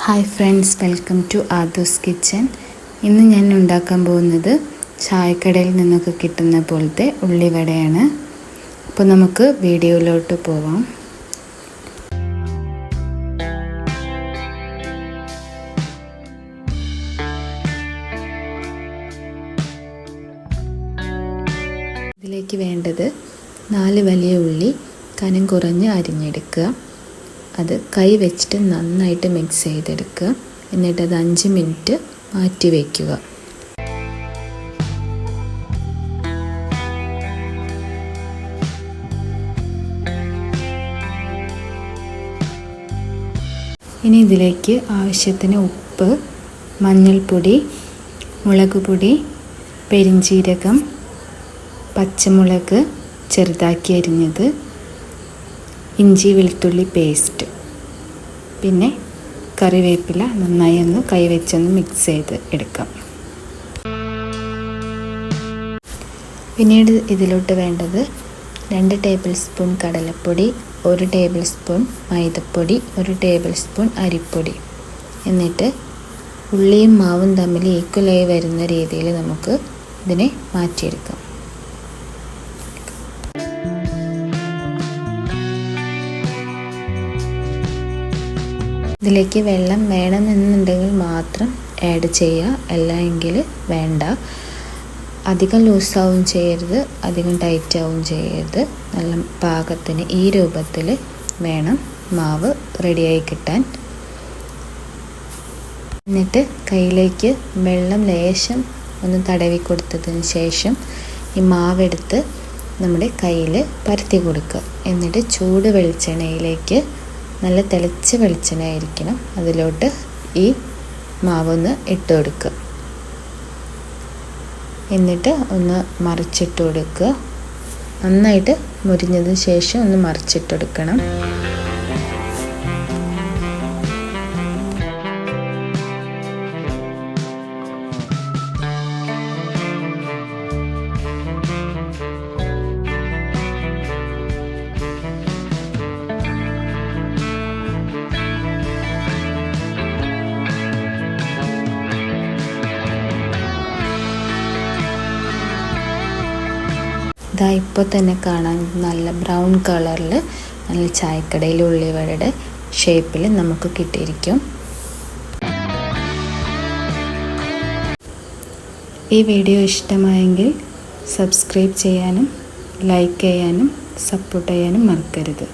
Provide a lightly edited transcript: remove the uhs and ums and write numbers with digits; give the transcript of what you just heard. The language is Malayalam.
Hi friends, welcome to Aadhu's kitchen. ഇന്ന് ഞാൻ ഉണ്ടാക്കാൻ പോകുന്നത് ചായക്കടയിൽ നിന്നൊക്കെ കിട്ടുന്ന പോലത്തെ ഉള്ളിവടയാണ്. അപ്പോൾ നമുക്ക് വീഡിയോയിലോട്ട് പോവാം. ഇതിലേക്ക് വേണ്ടത് 4 വലിയ ഉള്ളി കനം കുറഞ്ഞ് അരിഞ്ഞെടുക്കുക. അത് കൈ വെച്ചിട്ട് നന്നായിട്ട് മിക്സ് ചെയ്തെടുക്കുക. എന്നിട്ടത് 5 മിനിറ്റ് മാറ്റി വയ്ക്കുക. ഇനി ഇതിലേക്ക് ആവശ്യത്തിന് ഉപ്പ്, മഞ്ഞൾപ്പൊടി, മുളക് പൊടി, പെരിഞ്ജീരകം, പച്ചമുളക് ചെറുതാക്കി അരിഞ്ഞത്, ഇഞ്ചി വെളുത്തുള്ളി പേസ്റ്റ്, പിന്നെ കറിവേപ്പില നന്നായി ഒന്ന് കൈവച്ചൊന്ന് മിക്സ് ചെയ്ത് എടുക്കാം. പിന്നീട് ഇതിലോട്ട് വേണ്ടത് 2 ടേബിൾ സ്പൂൺ കടലപ്പൊടി, 1 ടേബിൾ സ്പൂൺ മൈദപ്പൊടി, 1 ടേബിൾ സ്പൂൺ അരിപ്പൊടി. എന്നിട്ട് ഉള്ളിയും മാവും തമ്മിൽ ഈക്വലായി വരുന്ന രീതിയിൽ നമുക്ക് ഇതിനെ മാറ്റിയെടുക്കാം. ഇതിലേക്ക് വെള്ളം വേണമെന്നുണ്ടെങ്കിൽ മാത്രം ആഡ് ചെയ്യുക, അല്ലെങ്കിൽ വേണ്ട. അധികം ലൂസാവും ചെയ്യരുത്, അധികം ടൈറ്റ് ആവും ചെയ്യരുത്. നല്ല പാകത്തിന് ഈ രൂപത്തിൽ വേണം മാവ് റെഡിയായി കിട്ടാൻ. എന്നിട്ട് കയ്യിലേക്ക് വെള്ളം ലേശം ഒന്ന് തടവി കൊടുത്തതിന് ശേഷം ഈ മാവെടുത്ത് നമ്മുടെ കയ്യിൽ പരത്തി കൊടുക്കുക. എന്നിട്ട് ചൂട് വെളിച്ചെണ്ണയിലേക്ക്, നല്ല തിളച്ച വെളിച്ചെണ്ണ ആയിരിക്കണം, അതിലോട്ട് ഈ മാവൊന്ന് ഇട്ട് കൊടുക്കുക. എന്നിട്ട് ഒന്ന് മറിച്ചിട്ട് കൊടുക്കുക. നന്നായിട്ട് മുരിഞ്ഞതിന് ശേഷം ഒന്ന് മറിച്ചിട്ടെടുക്കണം. ഇതാ ഇപ്പോൾ തന്നെ കാണാൻ നല്ല ബ്രൗൺ കളറിൽ നല്ല ചായക്കടയിൽ ഉള്ളിവടയുടെ ഷേപ്പിൽ നമുക്ക് കിട്ടിയിരിക്കും. ഈ വീഡിയോ ഇഷ്ടമായെങ്കിൽ സബ്സ്ക്രൈബ് ചെയ്യാനും ലൈക്ക് ചെയ്യാനും സപ്പോർട്ട് ചെയ്യാനും മറക്കരുത്.